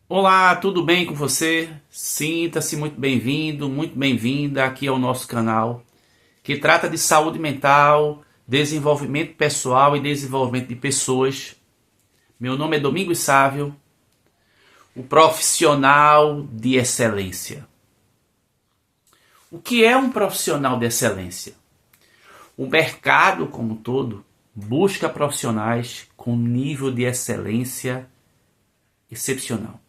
Olá, tudo bem com você? Sinta-se muito bem-vindo, muito bem-vinda aqui ao nosso canal, que trata de saúde mental, desenvolvimento pessoal e desenvolvimento de pessoas. Meu nome é Domingos Sávio, o profissional de excelência. O que é um profissional de excelência? O mercado como um todo busca profissionais com nível de excelência excepcional.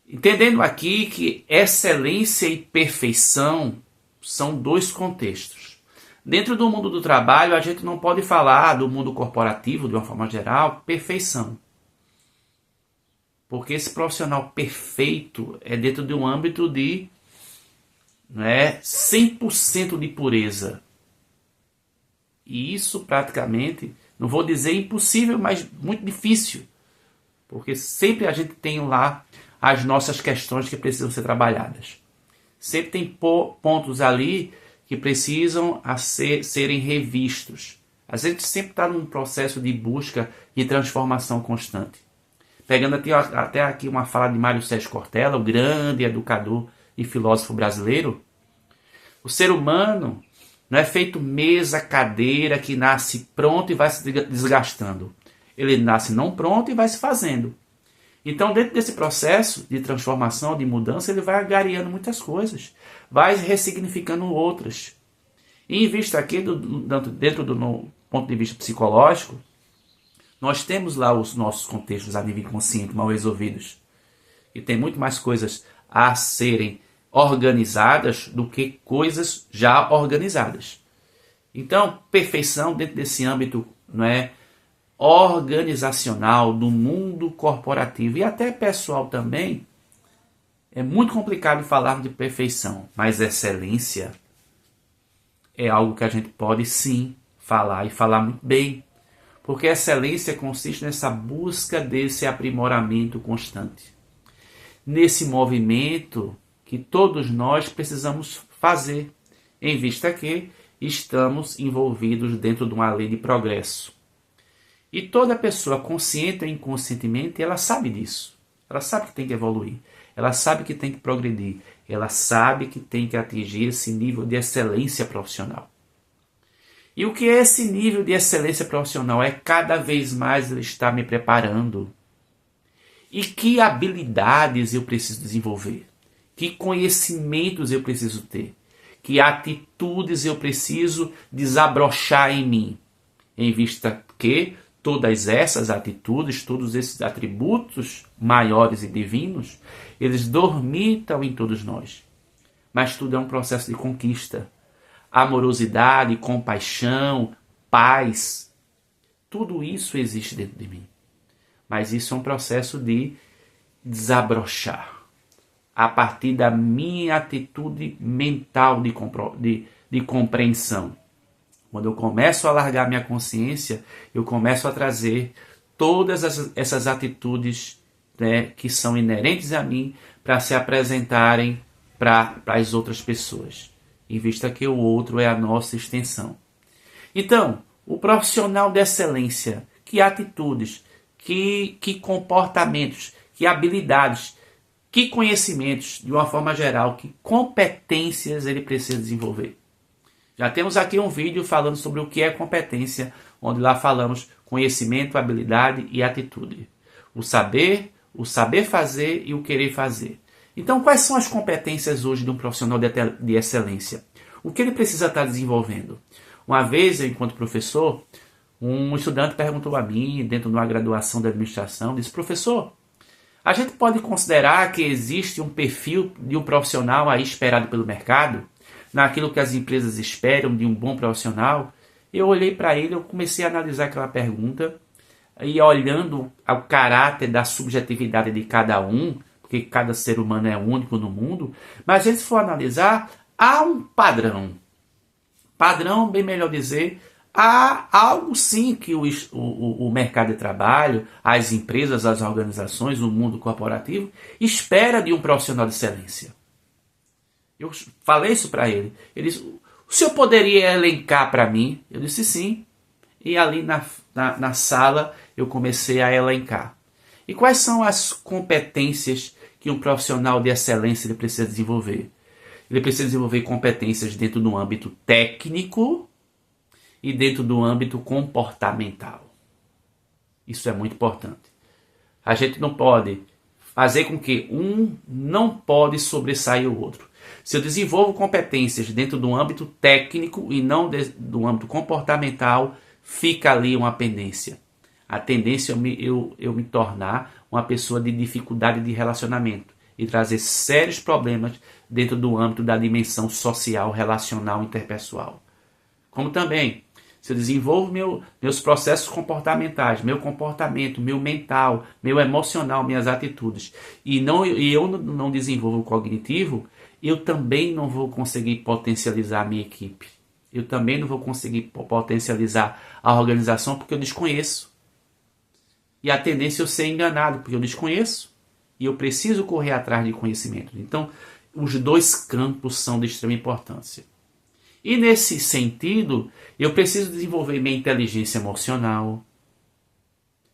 Entendendo aqui que excelência e perfeição são dois contextos. Dentro do mundo do trabalho, a gente não pode falar do mundo corporativo, de uma forma geral, perfeição. Porque esse profissional perfeito é dentro de um âmbito de 100% de pureza. E isso praticamente, não vou dizer impossível, mas muito difícil. Porque sempre a gente tem lá as nossas questões que precisam ser trabalhadas. Sempre tem pontos ali que precisam serem revistos. A gente sempre está num processo de busca e transformação constante. Pegando até aqui uma fala de Mário Sérgio Cortella, o grande educador e filósofo brasileiro, o ser humano não é feito mesa, cadeira, que nasce pronto e vai se desgastando. Ele nasce não pronto e vai se fazendo. Então, dentro desse processo de transformação, de mudança, ele vai agariando muitas coisas, vai ressignificando outras. E em vista aqui, dentro do ponto de vista psicológico, nós temos lá os nossos contextos a nível inconsciente mal resolvidos. E tem muito mais coisas a serem organizadas do que coisas já organizadas. Então, perfeição dentro desse âmbito, não é, organizacional, do mundo corporativo e até pessoal também, é muito complicado falar de perfeição, mas excelência é algo que a gente pode sim falar e falar muito bem, porque excelência consiste nessa busca desse aprimoramento constante, nesse movimento que todos nós precisamos fazer, em vista que estamos envolvidos dentro de uma lei de progresso. E toda pessoa, consciente ou inconscientemente, ela sabe disso. Ela sabe que tem que evoluir. Ela sabe que tem que progredir. Ela sabe que tem que atingir esse nível de excelência profissional. E o que é esse nível de excelência profissional? É cada vez mais eu estar me preparando. E que habilidades eu preciso desenvolver? Que conhecimentos eu preciso ter? Que atitudes eu preciso desabrochar em mim? Em vista que todas essas atitudes, todos esses atributos maiores e divinos, eles dormitam em todos nós. Mas tudo é um processo de conquista. Amorosidade, compaixão, paz, tudo isso existe dentro de mim. Mas isso é um processo de desabrochar. A partir da minha atitude mental de compreensão. Quando eu começo a largar minha consciência, eu começo a trazer todas essas atitudes, que são inerentes a mim para se apresentarem para as outras pessoas, em vista que o outro é a nossa extensão. Então, o profissional de excelência, que atitudes, que comportamentos, que habilidades, que conhecimentos, de uma forma geral, que competências ele precisa desenvolver. Já temos aqui um vídeo falando sobre o que é competência, onde lá falamos conhecimento, habilidade e atitude. O saber fazer e o querer fazer. Então, quais são as competências hoje de um profissional de excelência? O que ele precisa estar desenvolvendo? Uma vez, eu, enquanto professor, um estudante perguntou a mim, dentro de uma graduação de administração, disse: professor, a gente pode considerar que existe um perfil de um profissional aí esperado pelo mercado? Naquilo que as empresas esperam de um bom profissional? Eu olhei para ele, eu comecei a analisar aquela pergunta, e olhando ao caráter da subjetividade de cada um, porque cada ser humano é único no mundo, mas se for analisar, há um padrão. Padrão, bem melhor dizer, há algo sim que o mercado de trabalho, as empresas, as organizações, o mundo corporativo, espera de um profissional de excelência. Eu falei isso para ele. Ele disse: o senhor poderia elencar para mim? Eu disse sim. E ali na sala eu comecei a elencar. E quais são as competências que um profissional de excelência ele precisa desenvolver? Ele precisa desenvolver competências dentro do âmbito técnico e dentro do âmbito comportamental. Isso é muito importante. A gente não pode fazer com que um não pode sobressair o outro. Se eu desenvolvo competências dentro do âmbito técnico e não do âmbito comportamental, fica ali uma pendência. A tendência é eu me tornar uma pessoa de dificuldade de relacionamento e trazer sérios problemas dentro do âmbito da dimensão social, relacional, interpessoal. Como também, se eu desenvolvo meus processos comportamentais, meu comportamento, meu mental, meu emocional, minhas atitudes, e eu não desenvolvo o cognitivo, eu também não vou conseguir potencializar a minha equipe. Eu também não vou conseguir potencializar a organização porque eu desconheço. E a tendência é eu ser enganado porque eu desconheço. E eu preciso correr atrás de conhecimento. Então, os dois campos são de extrema importância. E nesse sentido, eu preciso desenvolver minha inteligência emocional.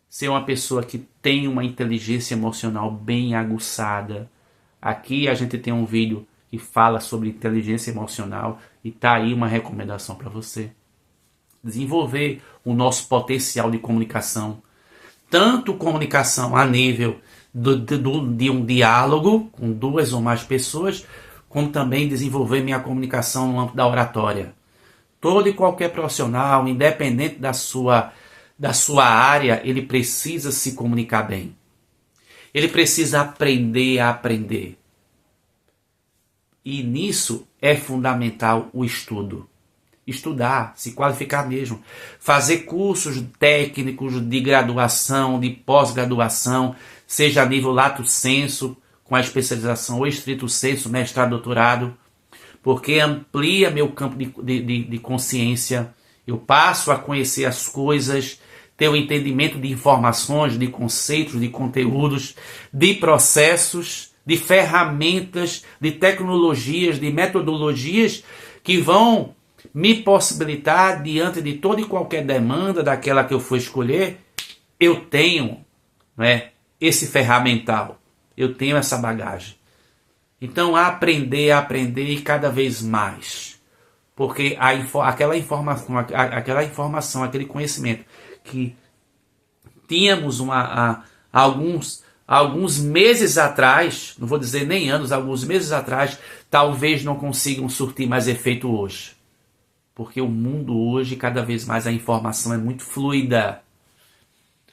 Ser uma pessoa que tem uma inteligência emocional bem aguçada. Aqui a gente tem um vídeo que fala sobre inteligência emocional e está aí uma recomendação para você. Desenvolver o nosso potencial de comunicação. Tanto comunicação a nível de um diálogo com duas ou mais pessoas, como também desenvolver minha comunicação no âmbito da oratória. Todo e qualquer profissional, independente da sua área, ele precisa se comunicar bem. Ele precisa aprender a aprender. E nisso é fundamental o estudo. Estudar, se qualificar mesmo. Fazer cursos técnicos de graduação, de pós-graduação, seja a nível lato sensu, com a especialização ou estrito sensu, mestrado, doutorado, porque amplia meu campo de consciência. Eu passo a conhecer as coisas, ter o entendimento de informações, de conceitos, de conteúdos, de processos, de ferramentas, de tecnologias, de metodologias que vão me possibilitar, diante de toda e qualquer demanda daquela que eu for escolher, eu tenho, esse ferramental, eu tenho essa bagagem. Então, aprender e cada vez mais. Porque aquela informação, aquele conhecimento que tínhamos alguns meses atrás, não vou dizer nem anos, alguns meses atrás, talvez não consigam surtir mais efeito hoje. Porque o mundo hoje, cada vez mais, a informação é muito fluida.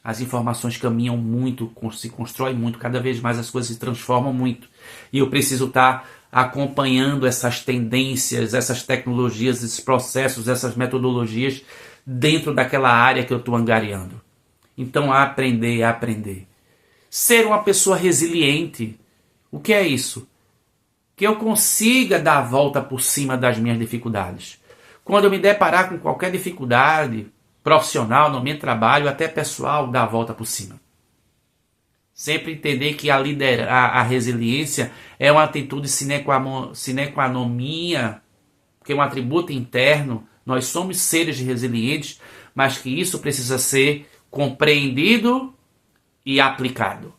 As informações caminham muito, se constroem muito, cada vez mais as coisas se transformam muito. E eu preciso estar acompanhando essas tendências, essas tecnologias, esses processos, essas metodologias dentro daquela área que eu estou angariando. Então, aprender. Ser uma pessoa resiliente. O que é isso? Que eu consiga dar a volta por cima das minhas dificuldades. Quando eu me deparar com qualquer dificuldade profissional, no meu trabalho, até pessoal, dar a volta por cima. Sempre entender que a resiliência é uma atitude sine qua non minha, que é um atributo interno. Nós somos seres resilientes, mas que isso precisa ser compreendido e aplicado.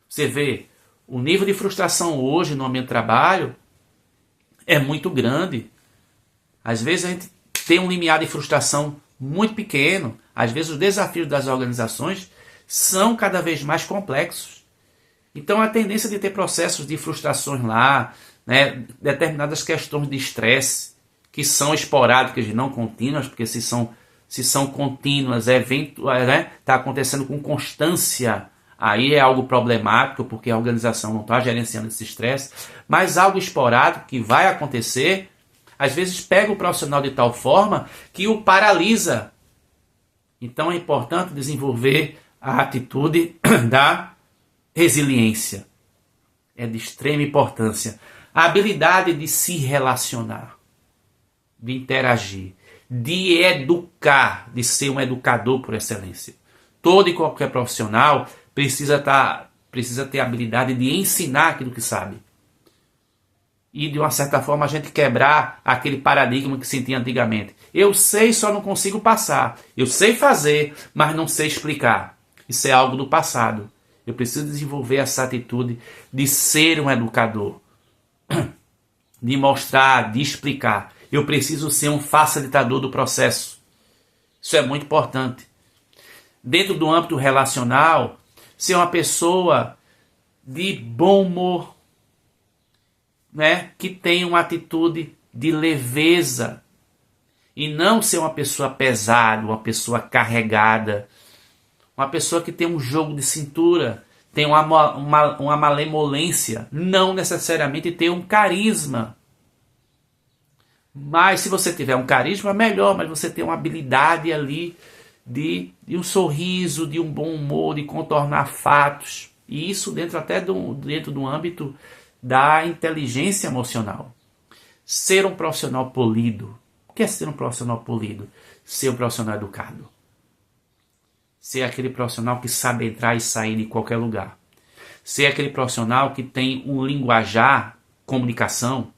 Você vê, o nível de frustração hoje no ambiente de trabalho é muito grande. Às vezes a gente tem um limiar de frustração muito pequeno. Às vezes os desafios das organizações são cada vez mais complexos. Então a tendência de ter processos de frustrações lá, determinadas questões de estresse, que são esporádicas e não contínuas, porque se são contínuas, está acontecendo com constância, aí é algo problemático, porque a organização não está gerenciando esse estresse, mas algo esporádico que vai acontecer, às vezes pega o profissional de tal forma que o paralisa. Então é importante desenvolver a atitude da resiliência. É de extrema importância. A habilidade de se relacionar, de interagir, de educar, de ser um educador por excelência. Todo e qualquer profissional precisa ter a habilidade de ensinar aquilo que sabe. E de uma certa forma a gente quebrar aquele paradigma que se tinha antigamente. Eu sei, só não consigo passar. Eu sei fazer, mas não sei explicar. Isso é algo do passado. Eu preciso desenvolver essa atitude de ser um educador, de mostrar, de explicar. Eu preciso ser um facilitador do processo. Isso é muito importante. Dentro do âmbito relacional, ser uma pessoa de bom humor, né? Que tem uma atitude de leveza e não ser uma pessoa pesada, uma pessoa carregada, uma pessoa que tem um jogo de cintura, tem uma malemolência, não necessariamente tem um carisma. Mas se você tiver um carisma, melhor, mas você tem uma habilidade ali de um sorriso, de um bom humor, de contornar fatos. E isso dentro do âmbito da inteligência emocional. Ser um profissional polido. O que é ser um profissional polido? Ser um profissional educado. Ser aquele profissional que sabe entrar e sair de qualquer lugar. Ser aquele profissional que tem um linguajar, comunicação,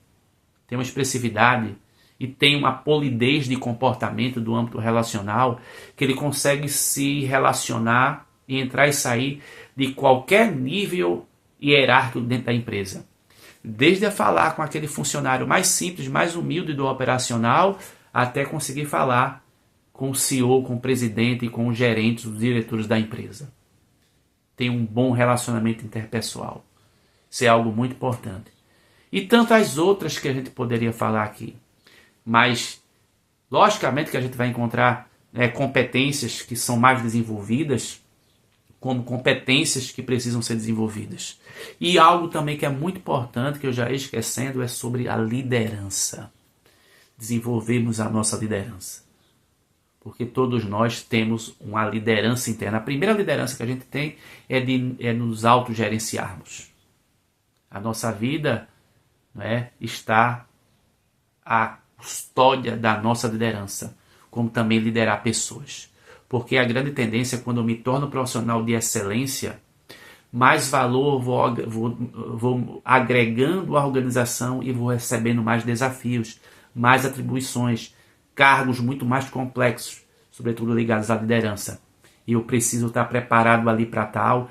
tem uma expressividade e tem uma polidez de comportamento do âmbito relacional, que ele consegue se relacionar e entrar e sair de qualquer nível hierárquico dentro da empresa. Desde a falar com aquele funcionário mais simples, mais humilde do operacional, até conseguir falar com o CEO, com o presidente e com os gerentes, os diretores da empresa. Tem um bom relacionamento interpessoal. Isso é algo muito importante. E tantas outras que a gente poderia falar aqui. Mas, logicamente que a gente vai encontrar competências que são mais desenvolvidas, como competências que precisam ser desenvolvidas. E algo também que é muito importante, que eu já ia esquecendo, é sobre a liderança. Desenvolvermos a nossa liderança. Porque todos nós temos uma liderança interna. A primeira liderança que a gente tem é nos autogerenciarmos. A nossa vida está a custódia da nossa liderança, como também liderar pessoas. Porque a grande tendência, quando eu me torno profissional de excelência, mais valor vou agregando à organização e vou recebendo mais desafios, mais atribuições, cargos muito mais complexos, sobretudo ligados à liderança. E eu preciso estar preparado ali para tal,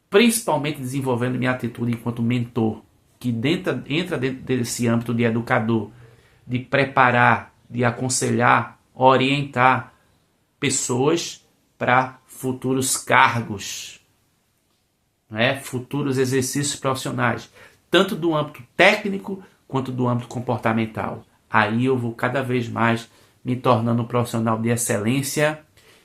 principalmente desenvolvendo minha atitude enquanto mentor, que entra dentro desse âmbito de educador, de preparar, de aconselhar, orientar pessoas para futuros cargos, futuros exercícios profissionais, tanto do âmbito técnico quanto do âmbito comportamental. Aí eu vou cada vez mais me tornando um profissional de excelência,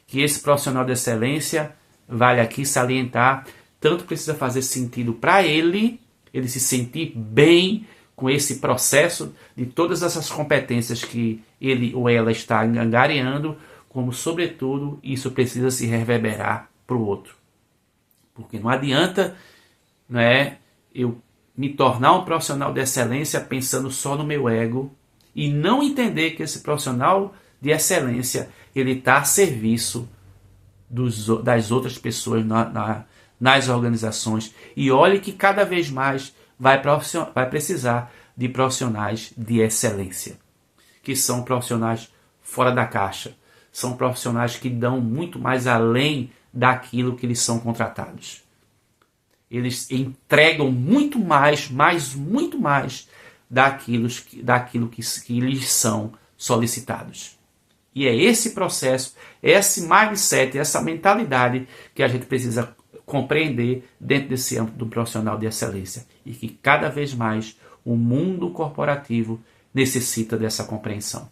que esse profissional de excelência, vale aqui salientar, tanto precisa fazer sentido para ele se sentir bem com esse processo de todas essas competências que ele ou ela está angariando, como, sobretudo, isso precisa se reverberar para o outro. Porque não adianta eu me tornar um profissional de excelência pensando só no meu ego e não entender que esse profissional de excelência ele está a serviço das outras pessoas nas organizações. E olhe que cada vez mais vai precisar de profissionais de excelência, que são profissionais fora da caixa, são profissionais que dão muito mais além daquilo que eles são contratados. Eles entregam muito mais, muito mais daquilo que lhes são solicitados. E é esse processo, esse mindset, essa mentalidade que a gente precisa compreender dentro desse âmbito do profissional de excelência. E que cada vez mais o mundo corporativo necessita dessa compreensão.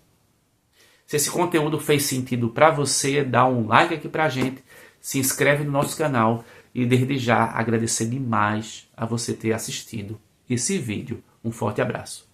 Se esse conteúdo fez sentido para você, dá um like aqui para a gente, se inscreve no nosso canal e desde já agradecer demais a você ter assistido esse vídeo. Um forte abraço.